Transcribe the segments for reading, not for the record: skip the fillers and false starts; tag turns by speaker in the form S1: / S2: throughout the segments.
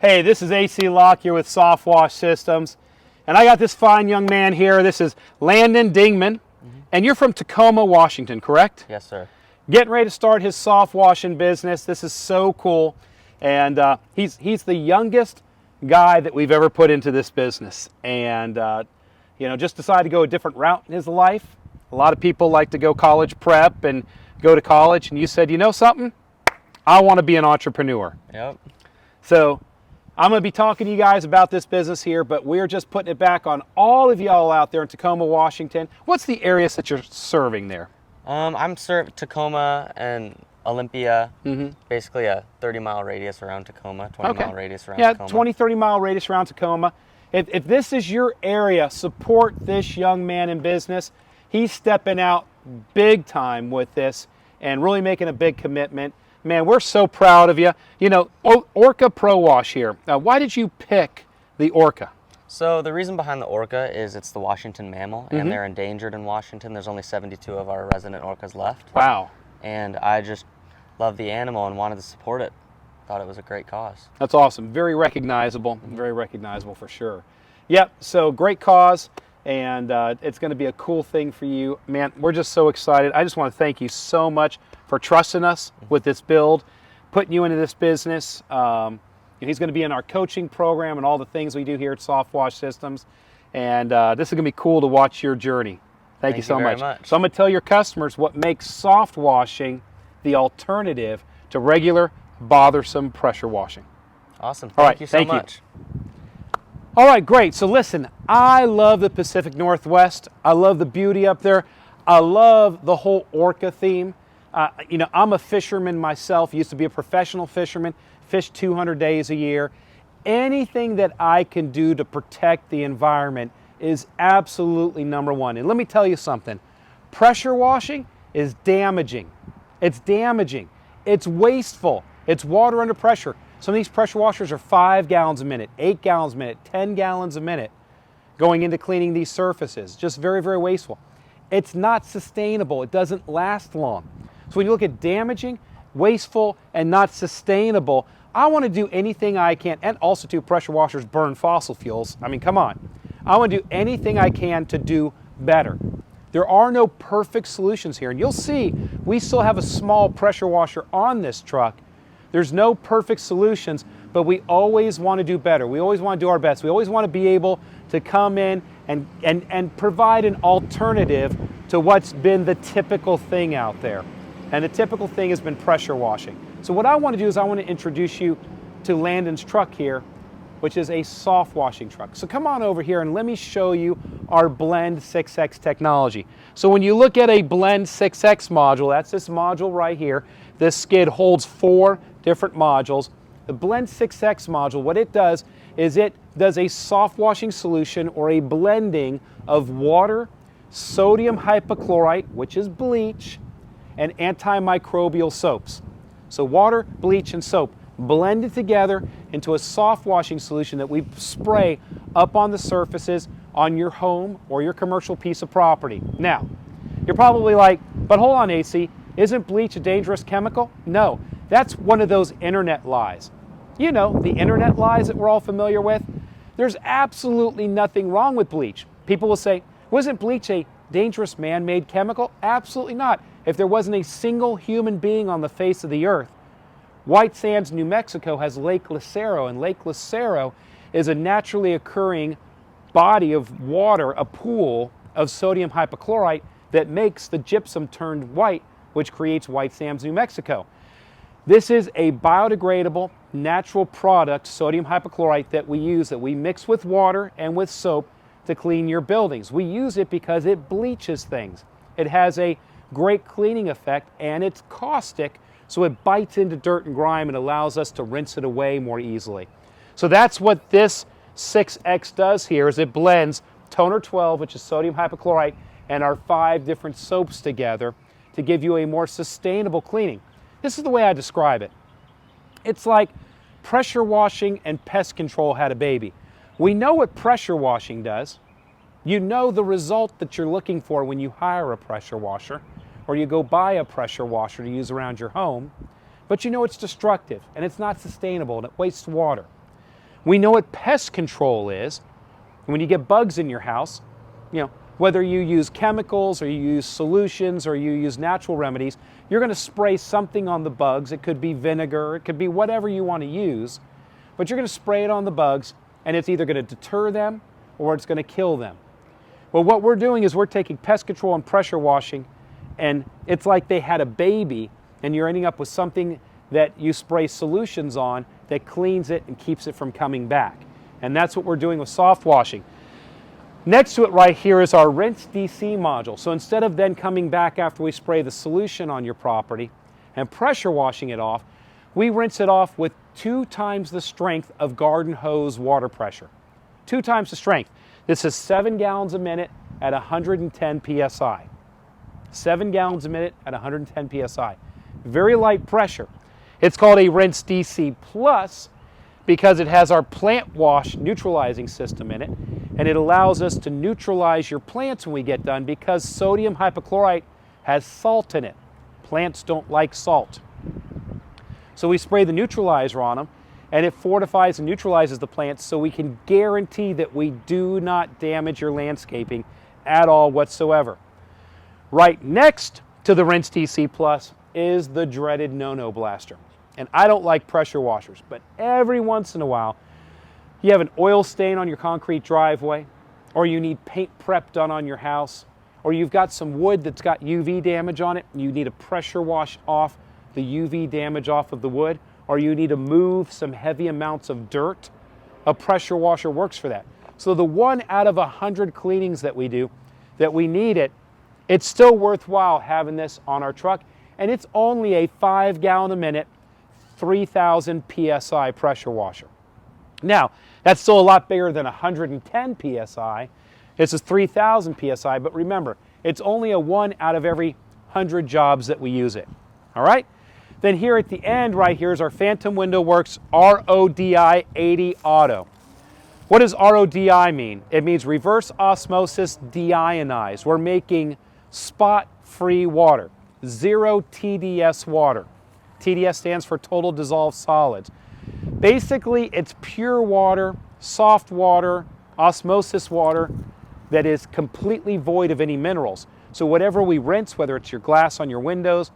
S1: Hey, this is AC Locke here with SoftWash Systems, and I got this fine young man here. This is Landon Dingman, and you're from Tacoma, Washington, correct?
S2: Yes, sir.
S1: Getting ready to start his soft washing business. This is so cool, and he's the youngest guy that we've ever put into this business, and just decided to go a different route in his life. A lot of people like to go college prep and go to college, and you said, you know something? I want to be an entrepreneur.
S2: Yep.
S1: So I'm going to be talking to you guys about this business here, but we're just putting it back on all of y'all out there in Tacoma, Washington. What's the areas that you're serving there?
S2: I'm serving Tacoma and Olympia, basically a 30-mile radius around Tacoma, 20-mile radius around Tacoma.
S1: 20, 30-mile radius around Tacoma. If this is your area, support this young man in business. He's stepping out big time with this and really making a big commitment. Man, we're so proud of you. You know, Orca ProWash here. Now, why did you pick the Orca?
S2: So the reason behind the Orca is it's the Washington mammal, and they're endangered in Washington. There's only 72 of our resident orcas left.
S1: Wow.
S2: And I just love the animal and wanted to support it. Thought it was a great cause.
S1: That's awesome. Very recognizable. Very recognizable for sure. Yep, so great cause, and it's going to be a cool thing for you. Man, we're just so excited. I just want to thank you so much for trusting us with this build, putting you into this business. He's going to be in our coaching program and all the things we do here at SoftWash Systems. And this is going to be cool to watch your journey. Thank you so much. So I'm going to tell your customers what makes soft washing the alternative to regular, bothersome pressure washing.
S2: Awesome. Thank you so much.
S1: All right, great. So listen, I love the Pacific Northwest. I love the beauty up there. I love the whole Orca theme. I'm a fisherman myself, used to be a professional fisherman, fish 200 days a year. Anything that I can do to protect the environment is absolutely number one. And let me tell you something, pressure washing is damaging. It's damaging. It's wasteful. It's water under pressure. Some of these pressure washers are 5 gallons a minute, 8 gallons a minute, 10 gallons a minute going into cleaning these surfaces. Just very, very wasteful. It's not sustainable. It doesn't last long. So when you look at damaging, wasteful, and not sustainable, I want to do anything I can, and also too, pressure washers burn fossil fuels. I mean, come on. I want to do anything I can to do better. There are no perfect solutions here, and you'll see we still have a small pressure washer on this truck. There's no perfect solutions, but we always want to do better. We always want to do our best. We always want to be able to come in and provide an alternative to what's been the typical thing out there. And the typical thing has been pressure washing. So what I want to do is I want to introduce you to Landon's truck here, which is a soft washing truck. So come on over here and let me show you our Blend 6X technology. So when you look at a Blend 6X module, that's this module right here. This skid holds 4 different modules. The Blend 6X module, what it does is it does a soft washing solution or a blending of water, sodium hypochlorite, which is bleach, and antimicrobial soaps. So water, bleach, and soap blended together into a soft washing solution that we spray up on the surfaces on your home or your commercial piece of property. Now, you're probably like, but hold on, AC, isn't bleach a dangerous chemical? No, that's one of those internet lies. You know, the internet lies that we're all familiar with. There's absolutely nothing wrong with bleach. People will say, wasn't bleach a dangerous man-made chemical? Absolutely not. If there wasn't a single human being on the face of the earth. White Sands, New Mexico has Lake Lucero, and Lake Lucero is a naturally occurring body of water, a pool of sodium hypochlorite that makes the gypsum turned white, which creates White Sands, New Mexico. This is a biodegradable, natural product, sodium hypochlorite, that we use, that we mix with water and with soap to clean your buildings. We use it because it bleaches things. It has a great cleaning effect, and it's caustic, so it bites into dirt and grime and allows us to rinse it away more easily. So that's what this 6X does here, is it blends toner 12, which is sodium hypochlorite, and our 5 different soaps together to give you a more sustainable cleaning. This is the way I describe it. It's like pressure washing and pest control had a baby. We know what pressure washing does. You know the result that you're looking for when you hire a pressure washer or you go buy a pressure washer to use around your home, but you know it's destructive and it's not sustainable and it wastes water. We know what pest control is. When you get bugs in your house, whether you use chemicals or you use solutions or you use natural remedies, you're going to spray something on the bugs. It could be vinegar, it could be whatever you want to use, but you're going to spray it on the bugs, and it's either going to deter them or it's going to kill them. Well, what we're doing is we're taking pest control and pressure washing, and it's like they had a baby, and you're ending up with something that you spray solutions on that cleans it and keeps it from coming back. And that's what we're doing with soft washing. Next to it right here is our rinse DC module. So instead of then coming back after we spray the solution on your property and pressure washing it off, we rinse it off with 2 times the strength of garden hose water pressure. 2 times the strength. This is 7 gallons a minute at 110 psi. 7 gallons a minute at 110 psi. Very light pressure. It's called a rinse DC Plus because it has our plant wash neutralizing system in it, and it allows us to neutralize your plants when we get done because sodium hypochlorite has salt in it. Plants don't like salt. So we spray the neutralizer on them, and it fortifies and neutralizes the plants so we can guarantee that we do not damage your landscaping at all whatsoever. Right next to the Rinse DC Plus is the dreaded no-no blaster. And I don't like pressure washers, but every once in a while, you have an oil stain on your concrete driveway, or you need paint prep done on your house, or you've got some wood that's got UV damage on it, and you need a pressure wash off the UV damage off of the wood, or you need to move some heavy amounts of dirt. A pressure washer works for that. So the 1 out of 100 cleanings that we do, that we need it, it's still worthwhile having this on our truck, and it's only a 5 gallon a minute, 3,000 psi pressure washer. Now, that's still a lot bigger than 110 psi. This is 3,000 psi, but remember, it's only a 1 out of every 100 jobs that we use it. All right? Then here at the end right here is our Phantom Window Works RODI 80 Auto. What does RODI mean? It means reverse osmosis deionized. We're making spot-free water, 0 TDS water. TDS stands for total dissolved solids. Basically, it's pure water, soft water, osmosis water that is completely void of any minerals. So whatever we rinse, whether it's your glass on your windows,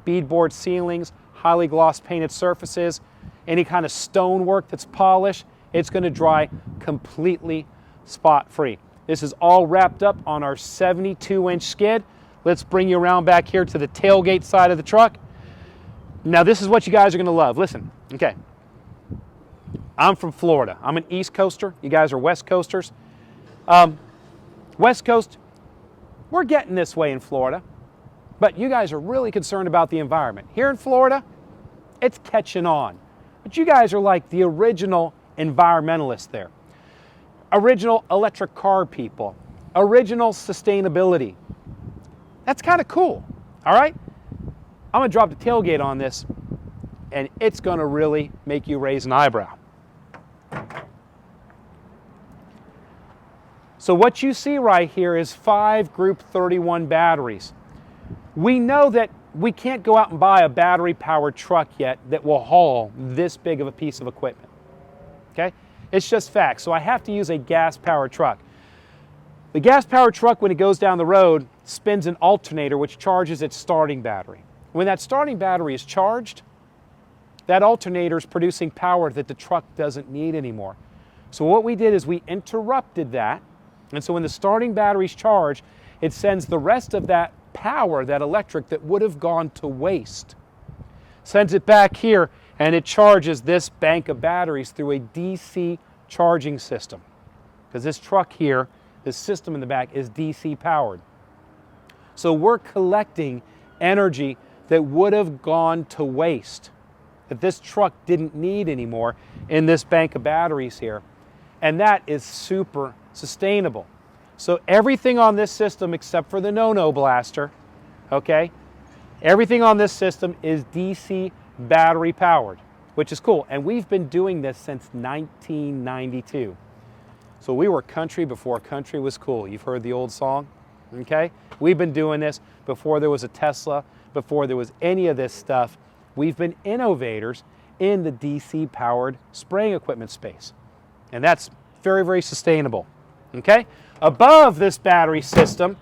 S1: beadboard ceilings, highly gloss painted surfaces, any kind of stonework that's polished, it's going to dry completely spot-free. This is all wrapped up on our 72-inch skid. Let's bring you around back here to the tailgate side of the truck. Now this is what you guys are going to love. Listen, okay. I'm from Florida. I'm an East Coaster. You guys are West Coasters. West Coast, we're getting this way in Florida, but you guys are really concerned about the environment. Here in Florida, it's catching on. But you guys are like the original environmentalists there. Original electric car people. Original sustainability. That's kind of cool, all right? I'm going to drop the tailgate on this, and it's going to really make you raise an eyebrow. So what you see right here is 5 Group 31 batteries. We know that we can't go out and buy a battery-powered truck yet that will haul this big of a piece of equipment. Okay? It's just fact. So I have to use a gas-powered truck. The gas-powered truck, when it goes down the road, spins an alternator which charges its starting battery. When that starting battery is charged, that alternator is producing power that the truck doesn't need anymore. So what we did is we interrupted that, and so when the starting battery's charged, it sends the rest of that power, that electric that would have gone to waste, sends it back here, and it charges this bank of batteries through a DC charging system. Because this truck here, this system in the back, is DC powered. So we're collecting energy that would have gone to waste, that this truck didn't need anymore in this bank of batteries here. And that is super sustainable. So everything on this system except for the no-no blaster, okay, everything on this system is DC battery powered, which is cool. And we've been doing this since 1992. So we were country before country was cool. You've heard the old song, okay? We've been doing this before there was a Tesla, before there was any of this stuff. We've been innovators in the DC powered spraying equipment space. And that's very, very sustainable. Okay? Above this battery system,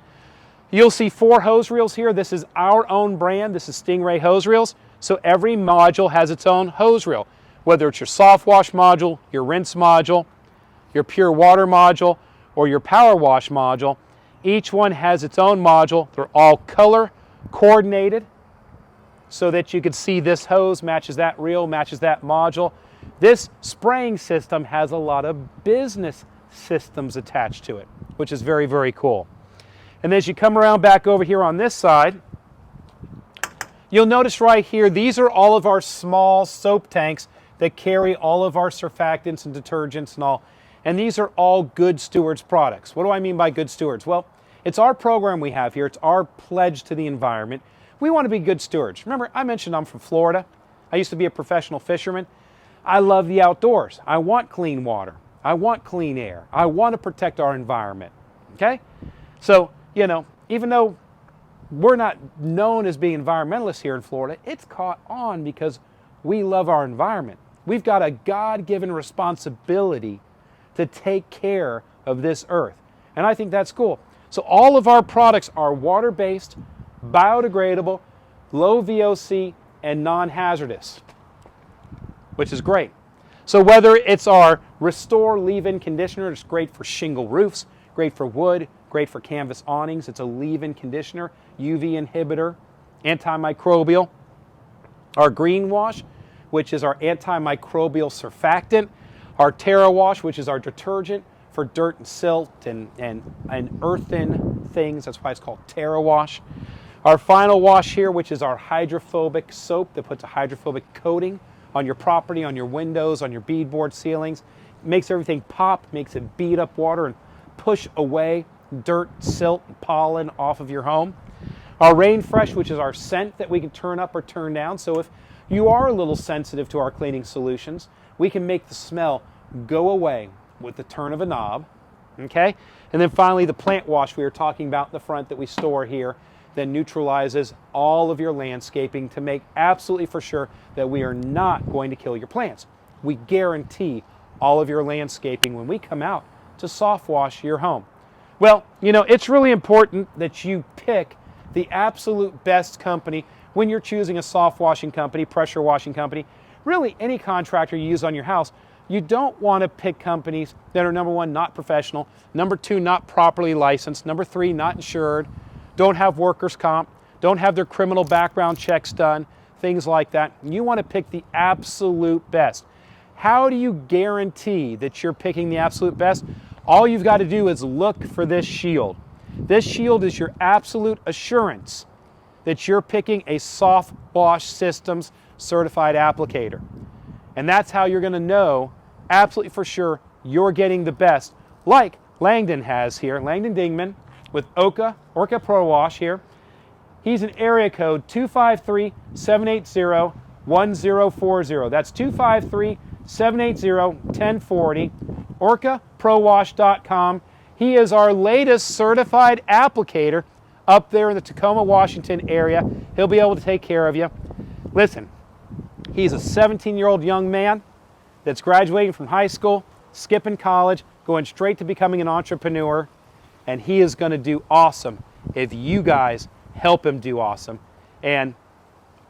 S1: you'll see 4 hose reels here. This is our own brand. This is Stingray hose reels. So every module has its own hose reel. Whether it's your soft wash module, your rinse module, your pure water module, or your power wash module, each one has its own module. They're all color coordinated so that you can see this hose matches that reel, matches that module. This spraying system has a lot of business systems attached to it, which is very, very cool. And as you come around back over here on this side, you'll notice right here, these are all of our small soap tanks that carry all of our surfactants and detergents and all. And these are all Good Stewards products. What do I mean by Good Stewards? Well, it's our program we have here. It's our pledge to the environment. We want to be good stewards. Remember, I mentioned I'm from Florida. I used to be a professional fisherman. I love the outdoors. I want clean water. I want clean air. I want to protect our environment. Okay? So, you know, even though we're not known as being environmentalists here in Florida, it's caught on because we love our environment. We've got a God-given responsibility to take care of this earth. And I think that's cool. So all of our products are water-based, biodegradable, low VOC, and non-hazardous, which is great. So whether it's our Restore Leave-In Conditioner, it's great for shingle roofs, great for wood, great for canvas awnings. It's a leave-in conditioner, UV inhibitor, antimicrobial. Our Green Wash, which is our antimicrobial surfactant. Our Terra Wash, which is our detergent for dirt and silt and earthen things. That's why it's called Terra Wash. Our final wash here, which is our hydrophobic soap that puts a hydrophobic coating on your property, on your windows, on your beadboard ceilings. It makes everything pop, makes it bead up water and push away dirt, silt, and pollen off of your home. Our Rain Fresh, which is our scent that we can turn up or turn down. So if you are a little sensitive to our cleaning solutions, we can make the smell go away with the turn of a knob. Okay? And then finally, the Plant Wash we were talking about in the front that we store here that neutralizes all of your landscaping to make absolutely for sure that we are not going to kill your plants. We guarantee all of your landscaping when we come out to soft wash your home. Well, you know, it's really important that you pick the absolute best company when you're choosing a soft washing company, pressure washing company, really any contractor you use on your house. You don't want to pick companies that are, number one, not professional, number two, not properly licensed, number three, not insured, don't have workers' comp, don't have their criminal background checks done, things like that. You want to pick the absolute best. How do you guarantee that you're picking the absolute best? All you've got to do is look for this shield. This shield is your absolute assurance that you're picking a SoftWash Systems certified applicator. And that's how you're going to know absolutely for sure you're getting the best, like Langdon has here, Langdon Dingman with Orca ProWash here. He's an area code 253-780-1040. That's 253-780-1040. OrcaProWash.com. He is our latest certified applicator up there in the Tacoma, Washington area. He'll be able to take care of you. Listen, he's a 17-year-old young man that's graduating from high school, skipping college, going straight to becoming an entrepreneur, and he is going to do awesome if you guys help him do awesome. And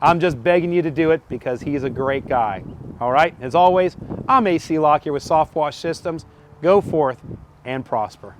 S1: I'm just begging you to do it because he's a great guy. All right? As always, I'm AC Locke here with SoftWash Systems. Go forth and prosper.